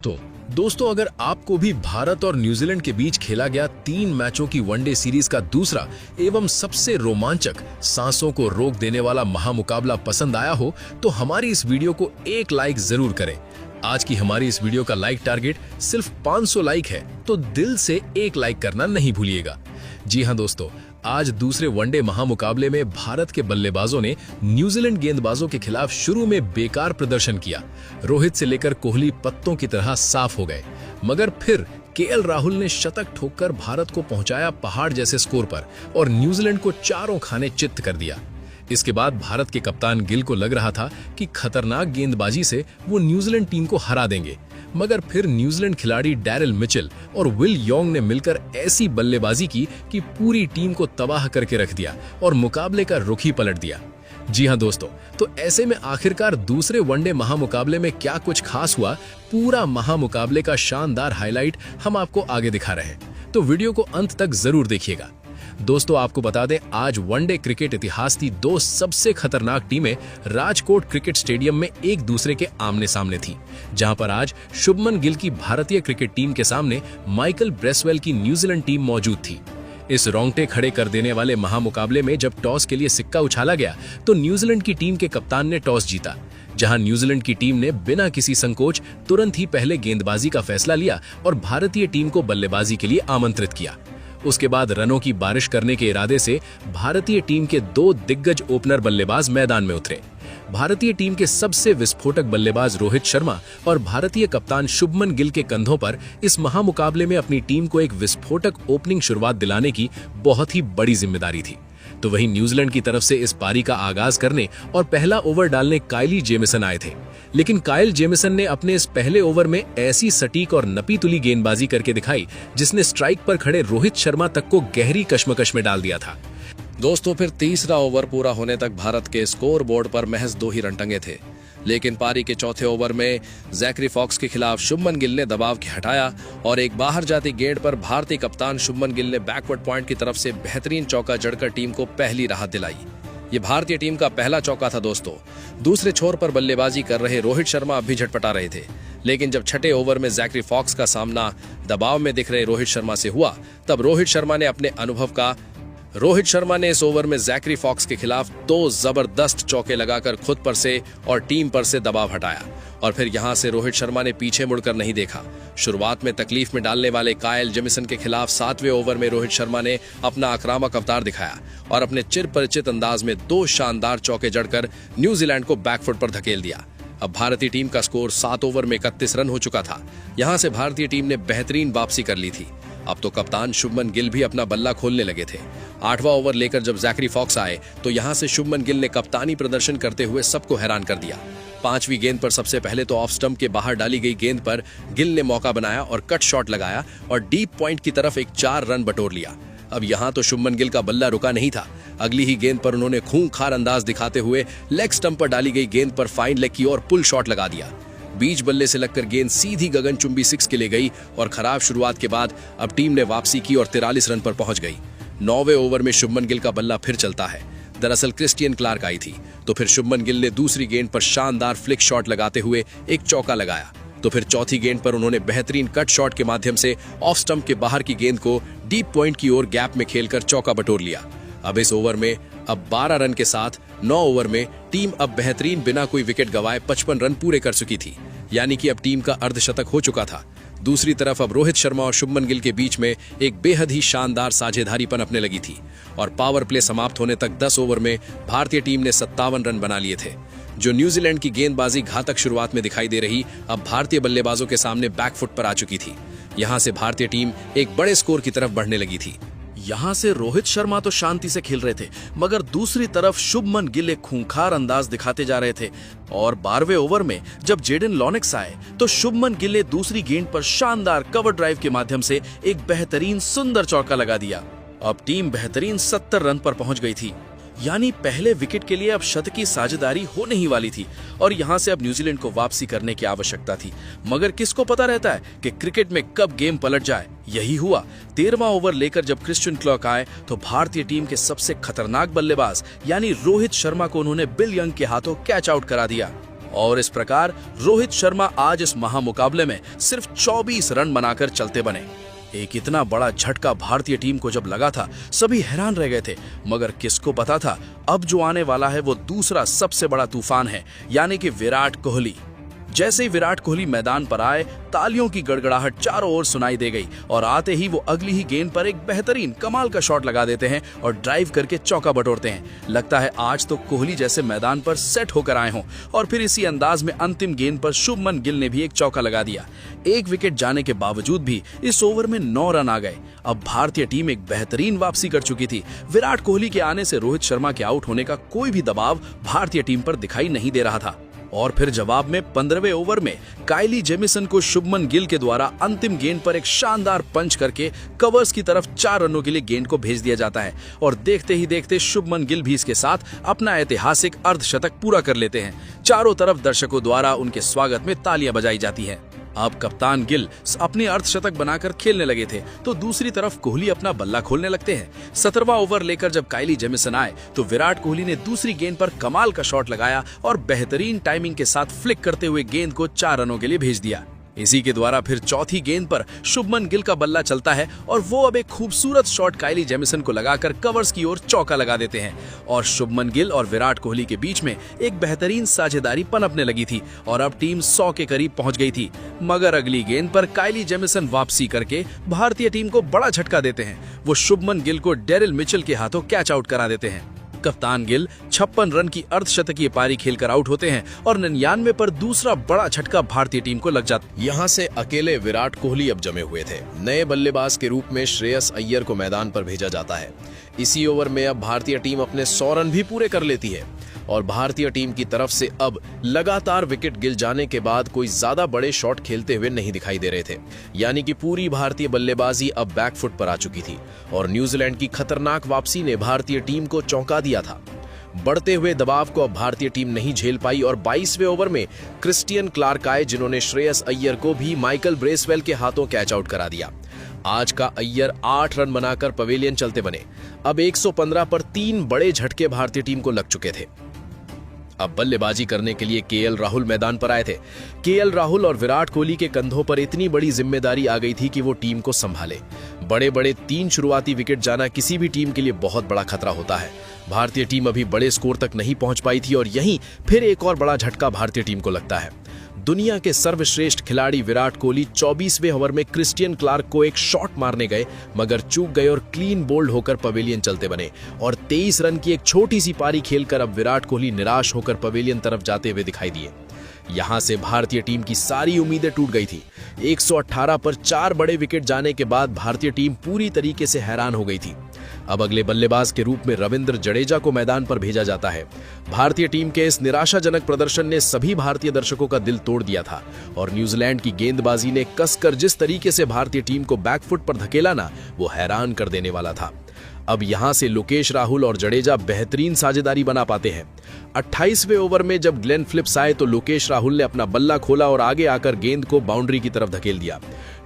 तो दोस्तों, अगर आपको भी भारत और न्यूजीलैंड के बीच खेला गया 3 मैचों की वनडे सीरीज का दूसरा एवं सबसे रोमांचक, सांसों को रोक देने वाला महामुकाबला पसंद आया हो तो हमारी इस वीडियो को एक लाइक जरूर करें। आज की हमारी इस वीडियो का लाइक टारगेट सिर्फ 500 लाइक है, तो दिल से एक लाइक करना नहीं भूलिएगा। जी हां दोस्तों, आज दूसरे वनडे महामुकाबले में भारत के बल्लेबाजों ने न्यूजीलैंड गेंदबाजों के खिलाफ शुरू में बेकार प्रदर्शन किया। रोहित से लेकर कोहली पत्तों की तरह साफ हो गए, मगर फिर केएल राहुल ने शतक ठोककर भारत को पहुंचाया पहाड़ जैसे स्कोर पर और न्यूजीलैंड को चारों खाने चित्त कर दिया। इसके बाद भारत के कप्तान गिल को लग रहा था कि खतरनाक गेंदबाजी से वो न्यूजीलैंड टीम को हरा देंगे, मगर फिर न्यूजीलैंड खिलाड़ी डैरिल मिचेल और विल यॉन्ग ने मिलकर ऐसी बल्लेबाजी की कि पूरी टीम को तबाह करके रख दिया और मुकाबले का रुख ही पलट दिया। जी हां दोस्तों, तो ऐसे में आखिरकार दूसरे वनडे महामुकाबले में क्या कुछ खास हुआ, पूरा महामुकाबले का शानदार हाईलाइट हम आपको आगे दिखा रहे हैं, तो वीडियो को अंत तक जरूर देखिएगा। दोस्तों, आपको बता दें, आज वनडे क्रिकेट इतिहास की 2 सबसे खतरनाक टीमें राजकोट क्रिकेट स्टेडियम में एक दूसरे के आमने सामने थी, जहां पर आज शुभमन गिल की भारतीय क्रिकेट टीम के सामने माइकल ब्रेसवेल की न्यूजीलैंड टीम मौजूद थी। इस रोंगटे खड़े कर देने वाले महामुकाबले में जब टॉस के लिए सिक्का उछाला गया तो न्यूजीलैंड की टीम के कप्तान ने टॉस जीता, जहां न्यूजीलैंड की टीम ने बिना किसी संकोच तुरंत ही पहले गेंदबाजी का फैसला लिया और भारतीय टीम को बल्लेबाजी के लिए आमंत्रित किया। उसके बाद रनों की बारिश करने के इरादे से भारतीय टीम के 2 दिग्गज ओपनर बल्लेबाज मैदान में उतरे। भारतीय टीम के सबसे विस्फोटक बल्लेबाज रोहित शर्मा और भारतीय कप्तान शुभमन गिल के कंधों पर इस महामुकाबले में अपनी टीम को एक विस्फोटक ओपनिंग शुरुआत दिलाने की बहुत ही बड़ी जिम्मेदारी थी। तो वहीं न्यूजीलैंड की तरफ से इस पारी का आगाज करने और पहला ओवर डालने काइली जेमिसन आए थे, लेकिन काइल जेमिसन ने अपने इस पहले ओवर में ऐसी सटीक और नपी-तुली गेंदबाजी करके दिखाई जिसने स्ट्राइक पर खड़े रोहित शर्मा तक को गहरी कश्मकश में डाल दिया था। दोस्तों, फिर तीसरा ओवर पूरा होने तक भारत के स्कोर बोर्ड पर महज 2 ही रन टंगे थे, लेकिन पारी के चौथे ओवर में जैकरी फॉक्स के खिलाफ शुभमन गिल ने दबाव हटाया और एक बाहर जाती गेंद पर भारतीय कप्तान शुभमन गिल ने बैकवर्ड पॉइंट की तरफ से बेहतरीन चौका जड़कर टीम को पहली राहत दिलाई। ये भारतीय टीम का पहला चौका था। दोस्तों, दूसरे छोर पर बल्लेबाजी कर रहे रोहित शर्मा अब भी झटपटा रहे थे, लेकिन जब छठे ओवर में जैकरी फॉक्स का सामना दबाव में दिख रहे रोहित शर्मा से हुआ, तब रोहित शर्मा ने इस ओवर में जैकरी फॉक्स के खिलाफ 2 जबरदस्त चौके लगाकर खुद पर से और टीम पर से दबाव हटाया और फिर यहां से रोहित शर्मा ने पीछे मुड़कर नहीं देखा। शुरुआत में तकलीफ में डालने वाले काइल जेमिसन के खिलाफ 7वें ओवर में रोहित शर्मा ने अपना आक्रामक अवतार दिखाया और अपने चिरपरिचित अंदाज में 2 शानदार चौके जड़कर न्यूजीलैंड को बैकफुट पर धकेल दिया। अब भारतीय टीम का स्कोर 7 ओवर में 31 रन हो चुका था। यहां से भारतीय टीम ने बेहतरीन वापसी कर ली थी। अब तो कप्तान शुभमन गिल भी अपना बल्ला खोलने लगे थे। 8वां ओवर लेकर जब जैकरी फॉक्स आए तो यहां से शुभमन गिल ने कप्तानी प्रदर्शन करते हुए सबको हैरान कर दिया। 5वीं गेंद पर सबसे पहले तो ऑफ स्टंप के बाहर डाली गई गेंद पर गिल ने मौका बनाया और कट शॉट लगाया और डीप पॉइंट की तरफ एक 4 रन बटोर लिया। अब यहां तो शुभमन गिल का बल्ला रुका नहीं था। अगली ही गेंद पर उन्होंने खूंखार अंदाज दिखाते हुए लेग स्टंप पर डाली गई गेंद पर फाइन लेग की और पुल शॉट लगा दिया। बीच बल्ले से लगकर गेंद सीधी गगनचुंबी 6 के लिए गई और खराब शुरुआत के बाद अब टीम ने वापसी की और 43 रन पर पहुंच गई। 9वें ओवर में शुभमन गिल का बल्ला फिर चलता है। दरअसल क्रिस्टियन क्लार्क आई थी, तो फिर शुभमन गिल ने दूसरी गेंद पर शानदार फ्लिक शॉट लगाते हुए एक चौका लगाया। तो फिर चौथी गेंद पर उन्होंने बेहतरीन कट शॉट के माध्यम से ऑफ स्टंप के बाहर की गेंद को डीप पॉइंट की ओर गैप में खेलकर चौका बटोर लिया। अब इस ओवर में 12 रन के साथ 9 ओवर में टीम अब बेहतरीन बिना कोई विकेट गंवाए 55 रन पूरे कर चुकी थी, यानी कि अब टीम का अर्धशतक हो चुका था। दूसरी तरफ अब रोहित शर्मा और शुभमन गिल के बीच में एक बेहद ही शानदार साझेदारीपन अपने लगी थी और पावर प्ले समाप्त होने तक 10 ओवर में भारतीय टीम ने 57 रन बना लिए थे। जो न्यूजीलैंड की गेंदबाजी घातक शुरुआत में दिखाई दे रही, अब भारतीय बल्लेबाजों के सामने बैकफुट पर आ चुकी थी। यहां से भारतीय टीम एक बड़े स्कोर की तरफ बढ़ने लगी थी। यहां से रोहित शर्मा तो शांति से खेल रहे थे, मगर दूसरी तरफ शुभमन गिल एक खूंखार अंदाज दिखाते जा रहे थे और 12वें ओवर में जब जेडन लॉनेक्स आए तो शुभमन गिल ने दूसरी गेंद पर शानदार कवर ड्राइव के माध्यम से एक बेहतरीन सुंदर चौका लगा दिया। अब टीम बेहतरीन 70 रन पर पहुंच गई थी, यानी पहले विकेट के लिए अब शतकी साझेदारी होने ही वाली थी और यहां से अब न्यूजीलैंड को वापसी करने की आवश्यकता थी। मगर किसको पता रहता है कि क्रिकेट में कब गेम पलट जाए। यही हुआ। 13वां ओवर लेकर जब क्रिस्टियन क्लार्क आए तो भारतीय टीम के सबसे खतरनाक बल्लेबाज यानी रोहित शर्मा को उन्होंने बिल यंग के हाथों कैच आउट करा दिया। और इस प्रकार रोहित शर्मा आज इस महामुकाबले में सिर्फ 24 रन बनाकर चलते बने। एक इतना बड़ा झटका भारतीय टीम को जब लगा था, सभी हैरान रह गए थे, मगर किसको पता था अब जो आने वाला है वो दूसरा सबसे बड़ा तूफान है, यानी कि विराट कोहली। जैसे ही विराट कोहली मैदान पर आए, तालियों की गड़गड़ाहट चारों ओर सुनाई दे गई और आते ही वो अगली ही गेंद पर एक बेहतरीन कमाल का शॉट लगा देते हैं और ड्राइव करके चौका बटोरते हैं। लगता है आज तो कोहली जैसे मैदान पर सेट होकर आए हों। और फिर इसी अंदाज में अंतिम गेंद पर शुभमन गिल ने भी एक चौका लगा दिया। एक विकेट जाने के बावजूद भी इस ओवर में 9 रन आ गए। अब भारतीय टीम एक बेहतरीन वापसी कर चुकी थी। विराट कोहली के आने से रोहित शर्मा के आउट होने का कोई भी दबाव भारतीय टीम पर दिखाई नहीं दे रहा था। और फिर जवाब में 15वें ओवर में काइली जेमिसन को शुभमन गिल के द्वारा अंतिम गेंद पर एक शानदार पंच करके कवर्स की तरफ 4 रनों के लिए गेंद को भेज दिया जाता है। और देखते ही देखते शुभमन गिल भी इसके साथ अपना ऐतिहासिक अर्धशतक पूरा कर लेते हैं। चारों तरफ दर्शकों द्वारा उनके स्वागत में तालियां बजाई जाती हैं। अब कप्तान गिल अपने अर्धशतक बनाकर खेलने लगे थे, तो दूसरी तरफ कोहली अपना बल्ला खोलने लगते हैं। 17वां ओवर लेकर जब काइली जेमिसन आए तो विराट कोहली ने दूसरी गेंद पर कमाल का शॉट लगाया और बेहतरीन टाइमिंग के साथ फ्लिक करते हुए गेंद को 4 रनों के लिए भेज दिया। इसी के द्वारा फिर चौथी गेंद पर शुभमन गिल का बल्ला चलता है और वो अब एक खूबसूरत शॉट काइली जेमिसन को लगाकर कवर्स की ओर चौका लगा देते हैं। और शुभमन गिल और विराट कोहली के बीच में एक बेहतरीन साझेदारी पनपने लगी थी और अब टीम 100 के करीब पहुंच गई थी। मगर अगली गेंद पर काइली जेमिसन वापसी करके भारतीय टीम को बड़ा झटका देते हैं। वो शुभमन गिल को डेरिल मिचेल के हाथों कैच आउट करा देते हैं। कप्तान गिल 56 रन की अर्धशतकीय पारी खेलकर आउट होते हैं और 99 पर दूसरा बड़ा झटका भारतीय टीम को लग जाता। यहाँ से अकेले विराट कोहली अब जमे हुए थे। नए बल्लेबाज के रूप में श्रेयस अय्यर को मैदान पर भेजा जाता है। इसी ओवर में अब भारतीय टीम अपने 100 रन भी पूरे कर लेती है और भारतीय टीम की तरफ से अब लगातार विकेट गिर जाने के बाद कोई ज्यादा बड़े शॉट खेलते हुए नहीं दिखाई दे रहे थे। यानी कि पूरी भारतीय बल्लेबाजी अब बैकफुट पर आ चुकी थी और न्यूजीलैंड की खतरनाक वापसी ने भारतीय टीम को चौंका दिया था। बढ़ते हुए दबाव को अब भारतीय टीम नहीं झेल पाई और 22वें ओवर में क्रिस्टियन क्लार्क आए, जिन्होंने श्रेयस अय्यर को भी माइकल ब्रेसवेल के हाथों कैच आउट करा दिया। आज का अय्यर 8 रन बनाकर पवेलियन चलते बने। अब 115 पर 3 बड़े झटके भारतीय टीम को लग चुके थे। अब बल्लेबाजी करने के लिए केएल राहुल मैदान पर आए थे। केएल राहुल और विराट कोहली के कंधों पर इतनी बड़ी जिम्मेदारी आ गई थी कि वो टीम को संभाले। बड़े बड़े 3 शुरुआती विकेट जाना किसी भी टीम के लिए बहुत बड़ा खतरा होता है। भारतीय टीम अभी बड़े स्कोर तक नहीं पहुंच पाई थी और यहीं फिर एक और बड़ा झटका भारतीय टीम को लगता है। दुनिया के सर्वश्रेष्ठ खिलाड़ी विराट कोहली 24वें ओवर में क्रिस्टियन क्लार्क को एक शॉट मारने गए, मगर चूक गए और क्लीन बोल्ड होकर पवेलियन चलते बने और 23 रन की एक छोटी सी पारी खेलकर अब विराट कोहली निराश होकर पवेलियन तरफ जाते हुए दिखाई दिए। यहां से भारतीय टीम की सारी उम्मीदें टूट गई थी। 118 पर 4 बड़े विकेट जाने के बाद भारतीय टीम पूरी तरीके से हैरान हो गई थी। अब अगले बल्लेबाज के रूप में रविंद्र जडेजा को मैदान पर भेजा जाता है। भारतीय टीम के इस निराशाजनक प्रदर्शन ने सभी भारतीय दर्शकों का दिल तोड़ दिया था और न्यूजीलैंड की गेंदबाजी ने कसकर जिस तरीके से भारतीय टीम को बैकफुट पर धकेला ना, वो हैरान कर देने वाला था। अब यहां से लोकेश राहुल और जडेजा बेहतरीन साझेदारी बना पाते हैं। 28वें ओवर में जब ग्लेन फिलिप्स आए तो लोकेश राहुल ने अपना बल्ला खोला और आगे आकर गेंद को बाउंड्री की तरफ धकेल दिया।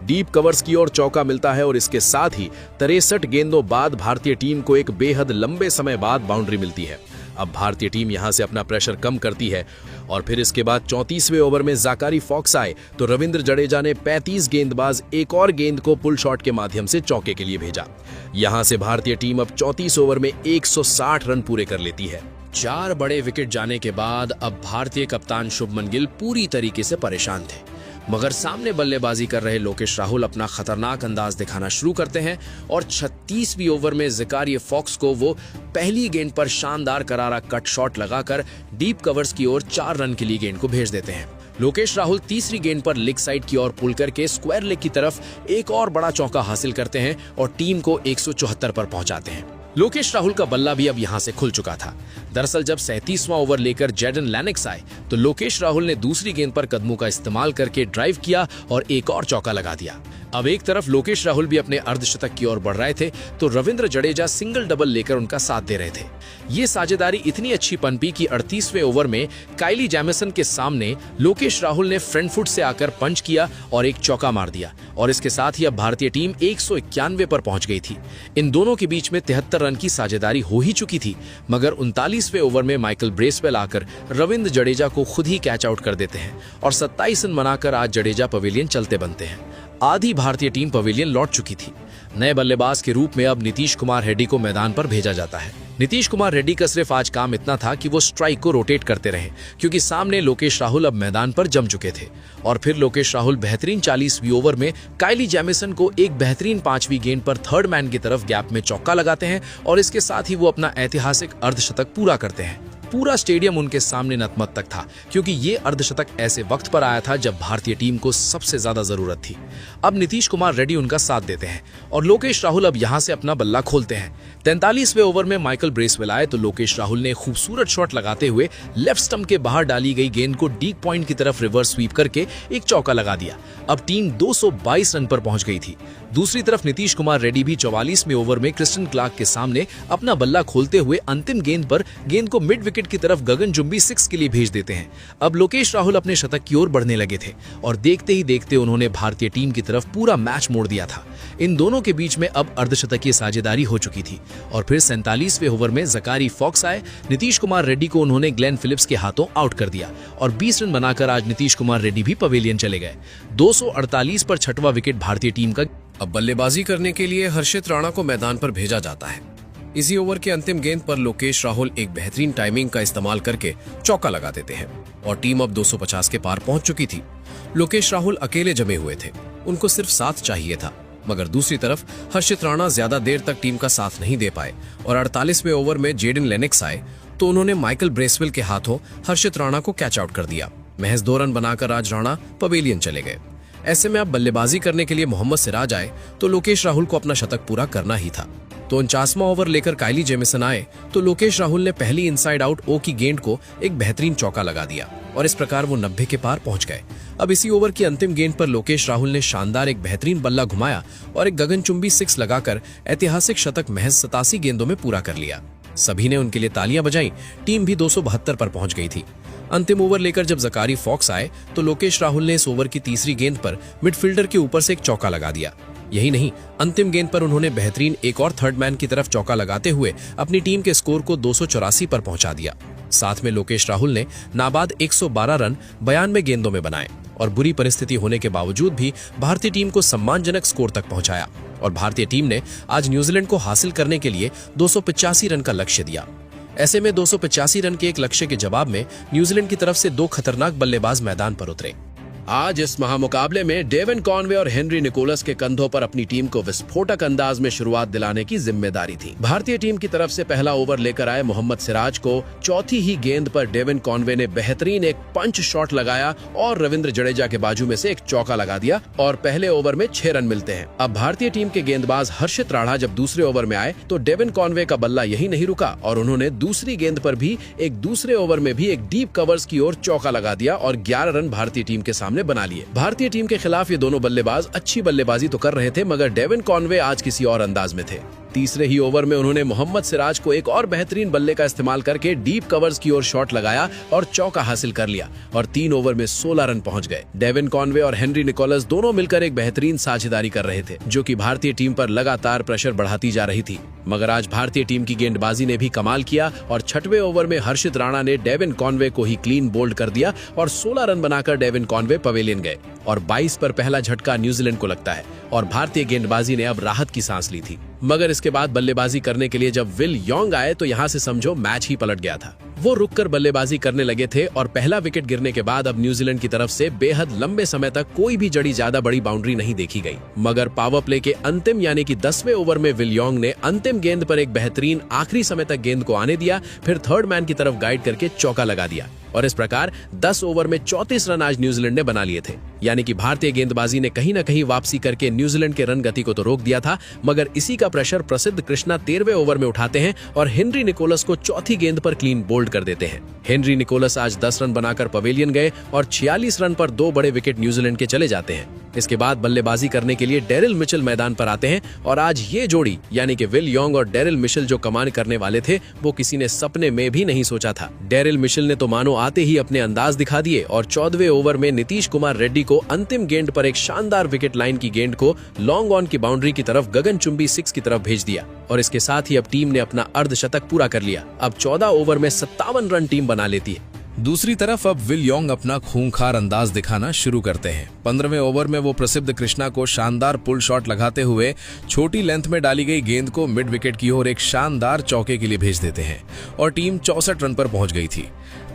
डीप कवर्स की ओर चौका मिलता है और इसके साथ ही 63 गेंदों बाद भारतीय टीम को एक बेहद लंबे समय बाद बाउंड्री मिलती है। अब भारतीय टीम यहां से अपना प्रेशर कम करती है और फिर इसके बाद 34वें ओवर में ज़ाकारी फॉक्स आए तो रविंद्र जडेजा ने 35 गेंदबाज एक और गेंद को पुल शॉट के माध्यम से चौके के लिए भेजा। यहां से भारतीय टीम अब 34 ओवर में 160 रन पूरे कर लेती है। 4 बड़े विकेट जाने के बाद अब भारतीय कप्तान शुभमन गिल पूरी तरीके से परेशान थे, मगर सामने बल्लेबाजी कर रहे लोकेश राहुल अपना खतरनाक अंदाज दिखाना शुरू करते हैं और 36वीं ओवर में ज़ाकारी फॉक्स को वो पहली गेंद पर शानदार करारा कट शॉट लगाकर डीप कवर्स की ओर 4 रन के लिए गेंद को भेज देते हैं। लोकेश राहुल तीसरी गेंद पर लेग साइड की ओर पुल करके स्क्वायर लेग की तरफ एक और बड़ा चौका हासिल करते हैं और टीम को 174 पर पहुंचाते हैं। लोकेश राहुल का बल्ला भी अब यहां से खुल चुका था। दरअसल जब 37वां ओवर लेकर जेडन लैनिक्स आए तो लोकेश राहुल ने दूसरी गेंद पर कदमों का इस्तेमाल करके ड्राइव किया और एक और चौका लगा दिया। अब एक तरफ लोकेश राहुल भी अपने अर्धशतक की ओर बढ़ रहे थे तो रविंद्र जडेजा सिंगल डबल लेकर उनका साथ दे रहे थे। ये साझेदारी इतनी अच्छी पनपी कि 38वें ओवर में काइली जैमिसन के सामने लोकेश राहुल ने फ्रंट फुट से आकर पंच किया और एक चौका मार दिया और इसके साथ ही अब भारतीय टीम 191 पर पहुंच गई थी। इन दोनों के बीच में 73 रन की साझेदारी हो ही चुकी थी, मगर 39वें ओवर में माइकल ब्रेसवेल आकर रविंद्र जडेजा को खुद ही कैच आउट कर देते हैं और 27 रन बनाकर आज जडेजा पवेलियन चलते बनते हैं। आधी भारतीय टीम पवेलियन लौट चुकी थी। नए बल्लेबाज के रूप में अब नीतीश कुमार रेड्डी को मैदान पर भेजा जाता है। नीतीश कुमार रेड्डी का सिर्फ आज काम इतना था कि वो स्ट्राइक को रोटेट करते रहे, क्योंकि सामने लोकेश राहुल अब मैदान पर जम चुके थे। और फिर लोकेश राहुल बेहतरीन 40वीं ओवर में काइली जैमिसन को एक बेहतरीन 5वीं गेंद पर थर्ड मैन की तरफ गैप में चौका लगाते हैं और इसके साथ ही वो अपना ऐतिहासिक अर्धशतक पूरा करते हैं। पूरा स्टेडियम उनके सामने नतमस्तक था, क्योंकि ये अर्धशतक ऐसे वक्त पर आया था जब भारतीय टीम को सबसे ज्यादा जरूरत थी। अब नीतीश कुमार रेड्डी उनका साथ देते हैं और लोकेश राहुल अब यहां से अपना बल्ला खोलते हैं। 43वें ओवर में माइकल ब्रेसवेल आए तो लोकेश राहुल ने खूबसूरत शॉट लगाते हुए लेफ्ट स्टंप के बाहर डाली गई गेंद को डीप पॉइंट की तरफ रिवर्स स्वीप करके एक चौका लगा दिया। अब टीम 222 रन पर पहुंच गई थी। दूसरी तरफ नीतीश कुमार रेड्डी भी 44वें ओवर में क्रिस्टन क्लार्क के सामने अपना बल्ला खोलते हुए अंतिम गेंद पर गेंद को मिड विकेट की तरफ गगनचुंबी 6 के लिए भेज देते हैं। अब लोकेश राहुल अपने शतक की ओर बढ़ने लगे थे और देखते ही देखते उन्होंने भारतीय टीम की तरफ पूरा मैच मोड़ दिया था। इन दोनों के बीच में अब अर्धशतकीय साझेदारी हो चुकी थी और फिर 47वें ओवर में ज़कारी फॉक्स आए। नीतीश कुमार रेड्डी को उन्होंने ग्लेन फिलिप्स के हाथों आउट कर दिया और 20 रन बनाकर आज नीतीश कुमार रेड्डी भी पवेलियन चले गए। 248 पर 6वां विकेट भारतीय टीम का। अब बल्लेबाजी करने के लिए हर्षित राणा को मैदान पर भेजा जाता है। इसी ओवर के अंतिम गेंद पर लोकेश राहुल एक बेहतरीन टाइमिंग का इस्तेमाल करके चौका लगा देते हैं और टीम अब 250 के पार पहुंच चुकी थी। लोकेश राहुल अकेले जमे हुए थे, उनको सिर्फ साथ चाहिए था, मगर दूसरी तरफ हर्षित राणा ज्यादा देर तक टीम का साथ नहीं दे पाए और 48वें ओवर में जेडन लेनिक्स आए तो उन्होंने माइकल ब्रेसवेल के हाथों हर्षित राणा को कैच आउट कर दिया। महज 2 रन बनाकर आज राणा पवेलियन चले गए। ऐसे में अब बल्लेबाजी करने के लिए मोहम्मद सिराज आए तो लोकेश राहुल को अपना शतक पूरा करना ही था। तो 49वां ओवर लेकर काइली जैमिसन आए तो लोकेश राहुल ने पहली इनसाइड आउट ओ की गेंद को एक बेहतरीन चौका लगा दिया और इस प्रकार वो 90 के पार पहुंच गए। अब इसी ओवर की अंतिम गेंद पर लोकेश राहुल ने शानदार एक बेहतरीन बल्ला घुमाया और एक गगनचुंबी 6 लगाकर ऐतिहासिक शतक महज 87 गेंदों में पूरा कर लिया। सभी ने उनके लिए तालियां बजाई। टीम भी 272 पर पहुंच गई थी। अंतिम ओवर लेकर जब ज़कारी फॉक्स आए तो लोकेश राहुल ने इस ओवर की तीसरी गेंद पर मिडफील्डर के ऊपर से एक चौका लगा दिया। यही नहीं, अंतिम गेंद पर उन्होंने बेहतरीन एक और थर्ड मैन की तरफ चौका लगाते हुए अपनी टीम के स्कोर को 284 पर पहुंचा दिया। साथ में लोकेश राहुल ने नाबाद 112 रन 92 गेंदों में बनाए और बुरी परिस्थिति होने के बावजूद भी भारतीय टीम को सम्मानजनक स्कोर तक पहुंचाया और भारतीय टीम ने आज न्यूजीलैंड को हासिल करने के लिए 285 रन का लक्ष्य दिया। ऐसे में 285 रन के एक लक्ष्य के जवाब में न्यूजीलैंड की तरफ से 2 खतरनाक बल्लेबाज मैदान पर उतरे। आज इस महामुकाबले में डेविन कॉनवे और हेनरी निकोलस के कंधों पर अपनी टीम को विस्फोटक अंदाज में शुरुआत दिलाने की जिम्मेदारी थी। भारतीय टीम की तरफ से पहला ओवर लेकर आए मोहम्मद सिराज को चौथी ही गेंद पर डेविन कॉनवे ने बेहतरीन एक पंच शॉट लगाया और रविंद्र जडेजा के बाजू में से एक चौका लगा दिया और पहले ओवर में 6 रन मिलते हैं। अब भारतीय टीम के गेंदबाज हर्षित राणा जब दूसरे ओवर में आए तो डेविन कॉनवे का बल्ला यही नहीं रुका और उन्होंने दूसरी गेंद पर भी एक दूसरे ओवर में भी एक डीप कवर्स की ओर चौका लगा दिया और 11 रन भारतीय टीम के सामने बना लिए। भारतीय टीम के खिलाफ ये दोनों बल्लेबाज अच्छी बल्लेबाजी तो कर रहे थे, मगर डेविन कॉनवे आज किसी और अंदाज में थे। तीसरे ही ओवर में उन्होंने मोहम्मद सिराज को एक और बेहतरीन बल्ले का इस्तेमाल करके डीप कवर्स की ओर शॉट लगाया और चौका हासिल कर लिया और 3 ओवर में 16 रन पहुंच गए। डेविन कॉनवे और हेनरी निकोलस दोनों मिलकर एक बेहतरीन साझेदारी कर रहे थे, जो कि भारतीय टीम पर लगातार प्रेशर बढ़ाती जा रही थी। मगर आज भारतीय टीम की गेंदबाजी ने भी कमाल किया और 6वें ओवर में हर्षित राणा ने डेविन कॉनवे को ही क्लीन बोल्ड कर दिया और 16 रन बनाकर डेविन कॉनवे पवेलियन गए और 22 पर पहला झटका न्यूजीलैंड को लगता है और भारतीय गेंदबाजी ने अब राहत की सांस ली थी। मगर इसके बाद बल्लेबाजी करने के लिए जब विल यॉन्ग आए तो यहाँ से समझो मैच ही पलट गया था। वो रुककर बल्लेबाजी करने लगे थे और पहला विकेट गिरने के बाद अब न्यूजीलैंड की तरफ से बेहद लंबे समय तक कोई भी जड़ी ज्यादा बड़ी बाउंड्री नहीं देखी गई। मगर पावर प्ले के अंतिम यानी कि 10वें ओवर में विल यॉन्ग ने अंतिम गेंद पर एक बेहतरीन आखिरी समय तक गेंद को आने दिया, फिर थर्ड मैन की तरफ गाइड करके चौका लगा दिया। और इस प्रकार 10 ओवर में 34 रन आज न्यूजीलैंड ने बना लिए थे। यानी कि भारतीय गेंदबाजी ने कहीं न कहीं वापसी करके न्यूजीलैंड के रन गति को तो रोक दिया था, मगर इसी का प्रेशर प्रसिद्ध कृष्णा 13वें ओवर में उठाते हैं और हेनरी निकोलस को चौथी गेंद पर क्लीन बोल्ड कर देते हैं। हेनरी निकोलस आज 10 रन बनाकर पवेलियन गए और 46 रन पर 2 बड़े विकेट न्यूजीलैंड के चले जाते हैं। इसके बाद बल्लेबाजी करने के लिए डेरिल मिचेल मैदान पर आते हैं और आज ये जोड़ी यानी कि विल यॉन्ग और डेरिल मिचेल जो कमान करने वाले थे वो किसी ने सपने में भी नहीं सोचा था। डेरिल मिचेल ने तो मानो आते ही अपने अंदाज दिखा दिए और 14वें ओवर में नीतीश कुमार रेड्डी को अंतिम गेंद पर एक शानदार विकेट लाइन की गेंद को लॉन्ग ऑन की बाउंड्री की तरफ गगनचुंबी 6 की तरफ भेज दिया और इसके साथ ही अब टीम ने अपना अर्धशतक पूरा कर लिया। अब 14 ओवर में 57 रन टीम बना लेती है। दूसरी तरफ अब विल यॉन्ग अपना खूंखार अंदाज दिखाना शुरू करते हैं। 15वें ओवर में वो प्रसिद्ध कृष्णा को शानदार पुल शॉट लगाते हुए छोटी लेंथ में डाली गई गेंद को मिड विकेट की ओर एक शानदार चौके के लिए भेज देते हैं और टीम 64 रन पर पहुंच गई थी।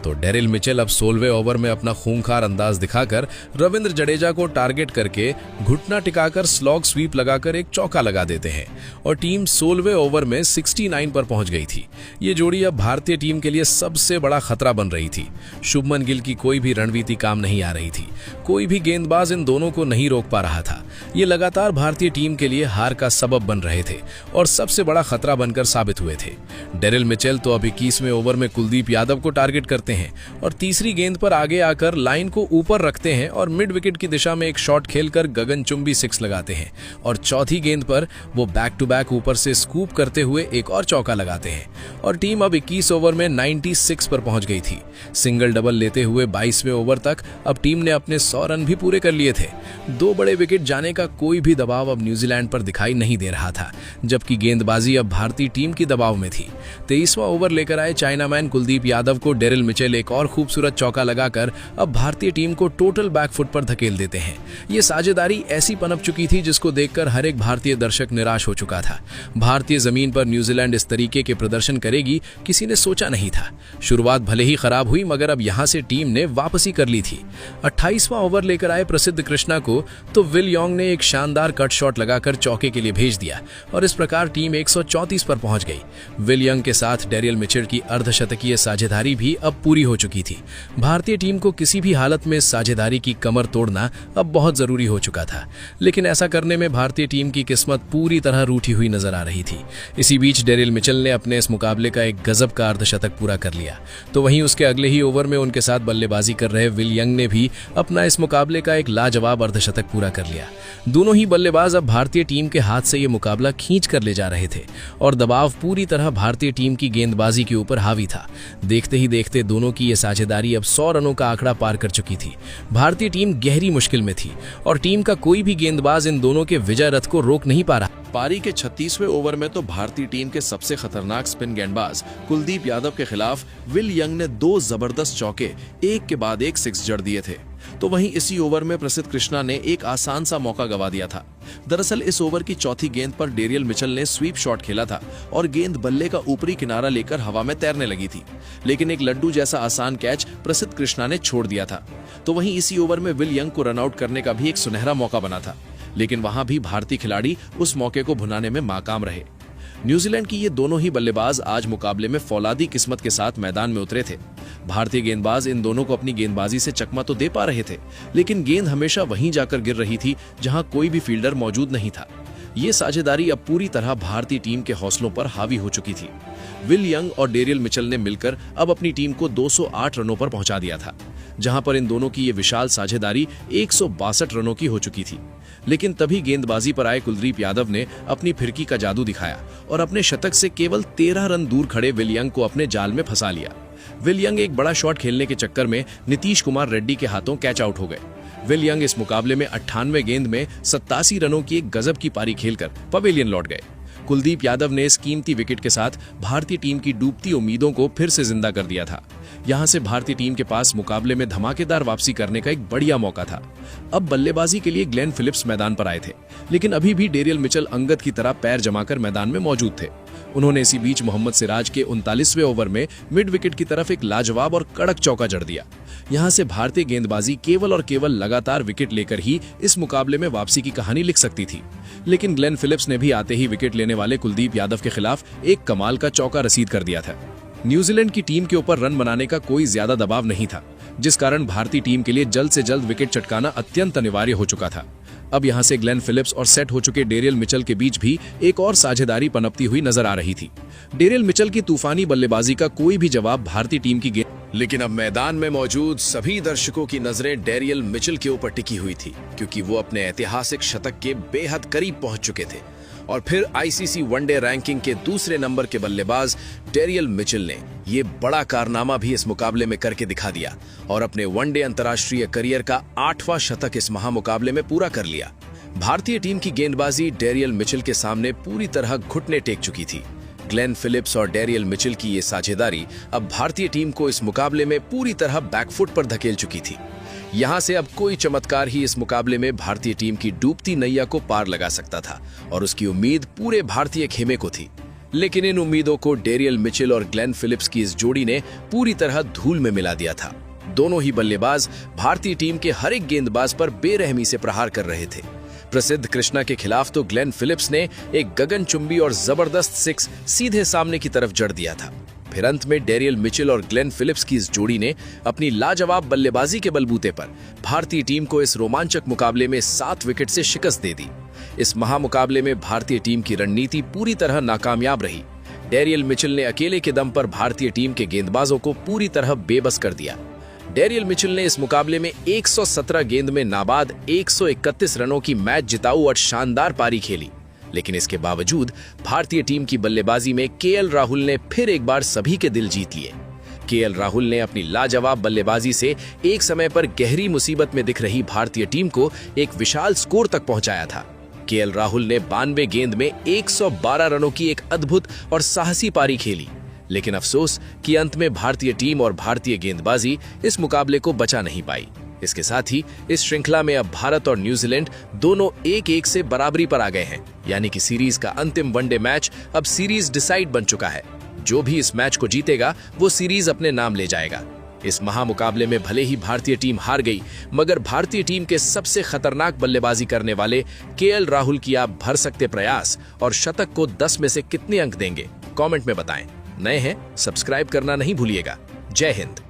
तो डेरिल मिचेल अब 16वें ओवर में अपना खूंखार अंदाज दिखाकर रविंद्र जडेजा को टारगेट करके घुटना टिकाकर स्लॉग स्वीप लगाकर एक चौका लगा देते हैं और टीम 16वें ओवर में 69 पर पहुंच गई थी। ये जोड़ी अब भारतीय टीम के लिए सबसे बड़ा खतरा बन रही थी। शुभमन गिल की कोई भी रणनीति काम नहीं आ रही थी, कोई भी गेंदबाज इन दोनों को नहीं रोक पा रहा था। ये लगातार भारतीय टीम के लिए हार का सबब बन रहे थे और सबसे बड़ा खतरा बनकर साबित हुए थे। डेरिल मिचेल तो अब 21वें ओवर में कुलदीप यादव को टारगेट करते हैं और तीसरी गेंद पर आगे आकर लाइन को ऊपर रखते हैं और मिड विकेट की दिशा में एक शॉट खेलकर गगनचुंबी 6 लगाते हैं और चौथी गेंद पर वो बैक टू बैक ऊपर से स्कूप करते हुए एक और चौका लगाते हैं और टीम अब 21 ओवर में 96 पर पहुंच गई थी। सिंगल डबल लेते हुए 22वें ओवर तक अब टीम ने अपने 100 रन भी पूरे कर लिए थे। 2 बड़े विकेट जाने का कोई भी दबाव अब न्यूजीलैंड पर दिखाई नहीं दे रहा था, जबकि गेंदबाजी अब भारतीय टीम की दबाव में थी। 23वां ओवर लेकर आए चाइनामैन कुलदीप यादव को डेरिल मिचेल एक और खूबसूरत चौका लगाकर अब भारतीय टीम को टोटल बैकफुट पर धकेल देते हैं। ये साझेदारी ऐसी पनप चुकी थी जिसको देखकर हर एक भारतीय दर्शक निराश हो चुका था। भारतीय जमीन पर न्यूजीलैंड इस तरीके के प्रदर्शन करेगी किसी ने सोचा नहीं था। शुरुआत भले ही खराब हुई मगर अब यहां से टीम ने वापसी कर ली थी। 28वां ओवर लेकर आए प्रसिद्ध कृष्णा को तो विल यॉन्ग ने एक शानदार कट शॉट लगाकर चौके के लिए भेज दिया और इस प्रकार टीम 134 पर पहुंच गई। विल यॉन्ग के साथ डेरिल मिचेल की अर्धशतकीय साझेदारी भी अब पूरी हो चुकी थी। भारतीय टीम को किसी भी हालत में साझेदारी की कमर तोड़ना अब बहुत जरूरी हो चुका था, लेकिन ऐसा करने में भारतीय टीम की किस्मत पूरी तरह रूठी हुई नजर आ रही थी। इसी बीच डेरिल मिचेल ने अपने इस मुकाबले का एक गजब का अर्धशतक पूरा कर लिया, तो वहीं उसके अगले ही ओवर में उनके साथ बल्लेबाजी कर रहे विल यंग ने भी अपना इस मुकाबले का एक लाजवाब अर्धशतक पूरा कर लिया। दोनों ही बल्लेबाज अब भारतीय टीम के हाथ से ये मुकाबला खींच कर ले जा रहे थे और दबाव पूरी तरह भारतीय टीम की गेंदबाजी के ऊपर हावी था। देखते ही देखते दोनों की ये साझेदारी अब 100 रनों का आंकड़ा पार कर चुकी थी। भारतीय टीम गहरी मुश्किल में थी और टीम का कोई भी गेंदबाज इन दोनों के विजय रथ को रोक नहीं पा रहा। पारी के 36वें ओवर में तो भारतीय टीम के सबसे खतरनाक स्पिन गेंदबाज कुलदीप यादव के खिलाफ विल यंग ने 2 जबरदस्त चौके एक के बाद एक 6 जड़ दिए थे। तो वहीं इसी ओवर में प्रसिद्ध कृष्णा ने एक आसान सा मौका गवा दिया था। दरअसल इस ओवर की चौथी गेंद पर डेरियल मिचेल ने स्वीप शॉट खेला था और गेंद बल्ले का ऊपरी किनारा लेकर हवा में तैरने लगी थी, लेकिन एक लड्डू जैसा आसान कैच प्रसिद्ध कृष्णा ने छोड़ दिया था। तो वहीं इसी ओवर में विल यंग को रनआउट करने का भी एक सुनहरा मौका बना था, लेकिन वहां भी भारतीय खिलाड़ी उस मौके को भुनाने में नाकाम रहे। न्यूजीलैंड की ये दोनों ही बल्लेबाज आज मुकाबले में फौलादी किस्मत के साथ मैदान में उतरे थे। भारतीय गेंदबाज इन दोनों को अपनी गेंदबाजी से चकमा तो दे पा रहे थे, लेकिन गेंद हमेशा वहीं जाकर गिर रही थी जहां कोई भी फील्डर मौजूद नहीं था। ये साझेदारी अब पूरी तरह भारतीय टीम के हौसलों पर हावी हो चुकी थी। विल यंग और डेरियल मिचेल ने मिलकर अब अपनी टीम को 208 रनों पर पहुंचा दिया था, जहां पर इन दोनों की ये विशाल साझेदारी 162 रनों की हो चुकी थी। लेकिन तभी गेंदबाजी पर आए कुलदीप यादव ने अपनी फिरकी का जादू दिखाया और अपने शतक से केवल 13 रन दूर खड़े विल यंग को अपने जाल में फंसा लिया। विल यंग एक बड़ा शॉट खेलने के चक्कर में नीतीश कुमार रेड्डी के हाथों कैच आउट हो गए। विल यंग इस मुकाबले में 98 गेंद में 87 रनों की एक गजब की पारी खेलकर पवेलियन लौट गए। कुलदीप यादव ने इस कीमती विकेट के साथ भारतीय टीम की डूबती उम्मीदों को फिर से जिंदा कर दिया था। यहां से भारतीय टीम के पास मुकाबले में धमाकेदार वापसी करने का एक बढ़िया मौका था। अब बल्लेबाजी के लिए ग्लेन फिलिप्स मैदान पर आए थे, लेकिन अभी भी डेरियल मिचेल अंगद की तरह पैर जमाकर मैदान में मौजूद थे। उन्होंने इसी बीच मोहम्मद सिराज के 39वें ओवर में मिड विकेट की तरफ एक लाजवाब और कड़क चौका जड़ दिया। यहां से भारतीय गेंदबाजी केवल और केवल लगातार विकेट लेकर ही इस मुकाबले में वापसी की कहानी लिख सकती थी, लेकिन ग्लेन फिलिप्स ने भी आते ही विकेट लेने वाले कुलदीप यादव के खिलाफ एक कमाल का चौका रसीद कर दिया था। न्यूजीलैंड की टीम के ऊपर रन बनाने का कोई ज्यादा दबाव नहीं था, जिस कारण भारतीय टीम के लिए जल्द से जल्द विकेट चटकाना अत्यंत अनिवार्य हो चुका था। अब यहां से ग्लेन फिलिप्स और सेट हो चुके डेरियल मिचेल के बीच भी एक और साझेदारी पनपती हुई नजर आ रही थी। डेरियल मिचेल की तूफानी बल्लेबाजी का कोई भी जवाब भारतीय टीम की लेकिन अब मैदान में मौजूद सभी दर्शकों की नजरें डेरियल मिचेल के ऊपर टिकी हुई थी, क्योंकि वो अपने ऐतिहासिक शतक के बेहद करीब पहुंच चुके थे। और फिर आईसीसी वनडे रैंकिंग के दूसरे नंबर के बल्लेबाज डेरियल मिचेल ने ये बड़ा कारनामा भी इस मुकाबले में करके दिखा दिया और अपने वनडे अंतर्राष्ट्रीय करियर का 8वां शतक इस महामुकाबले में पूरा कर लिया। भारतीय टीम की गेंदबाजी डेरियल मिचेल के सामने पूरी तरह घुटने टेक चुकी थी। ग्लेन फिलिप्स और डेरियल मिचेल की ये साझेदारी अब भारतीय टीम को इस मुकाबले में पूरी तरह बैकफुट पर धकेल चुकी थी। यहां से अब कोई चमत्कार ही इस मुकाबले में भारतीय टीम की डूबती नैया को पार लगा सकता था और उसकी उम्मीद पूरे भारतीय खेमे को थी। लेकिन इन उम्मीदों को डेरियल मिचेल और ग्लेन फिलिप्स की इस जोड़ी ने पूरी तरह धूल में मिला दिया था। दोनों ही बल्लेबाज भारतीय टीम के हर एक गेंदबाज पर बेरहमी से प्रहार कर रहे थे। प्रसिद्ध कृष्णा के खिलाफ तो ग्लेन फिलिप्स ने एक गगनचुंबी और जबरदस्त सिक्स सीधे सामने की तरफ जड़ दिया था। फिर अंत में डेरियल मिचेल और ग्लेन फिलिप्स की इस जोड़ी ने अपनी लाजवाब बल्लेबाजी के बलबूते पर भारतीय टीम को इस रोमांचक मुकाबले में 7 विकेट से शिकस्त दे दी। इस महामुकाबले में भारतीय टीम की रणनीति पूरी तरह नाकामयाब रही। डेरियल मिचेल ने अकेले के दम पर भारतीय टीम के गेंदबाजों को पूरी तरह बेबस कर दिया। डेरियल मिचेल ने इस मुकाबले में 117 गेंद में नाबाद 131 रनों की मैच जिताऊ और शानदार पारी खेली। लेकिन इसके बावजूद भारतीय टीम की बल्लेबाजी में केएल राहुल ने फिर एक बार सभी के दिल जीत लिए। केएल राहुल ने अपनी लाजवाब बल्लेबाजी से एक समय पर गहरी मुसीबत में दिख रही भारतीय टीम को एक विशाल स्कोर तक पहुंचाया था। केएल राहुल ने 92 गेंद में 112 रनों की एक अद्भुत और साहसी पारी खेली। लेकिन अफसोस कि अंत में भारतीय टीम और भारतीय गेंदबाजी इस मुकाबले को बचा नहीं पाई। इसके साथ ही इस श्रृंखला में अब भारत और न्यूजीलैंड दोनों 1-1 से बराबरी पर आ गए हैं, यानी कि सीरीज का अंतिम वनडे मैच अब सीरीज डिसाइड बन चुका है। जो भी इस मैच को जीतेगा वो सीरीज अपने नाम ले जाएगा। इस महामुकाबले में भले ही भारतीय टीम हार गई, मगर भारतीय टीम के सबसे खतरनाक बल्लेबाजी करने वाले केएल राहुल की आप भर सकते प्रयास और शतक को 10 में से कितने अंक देंगे, कमेंट में बताएं। नए हैं, सब्सक्राइब करना नहीं भूलिएगा। जय हिंद।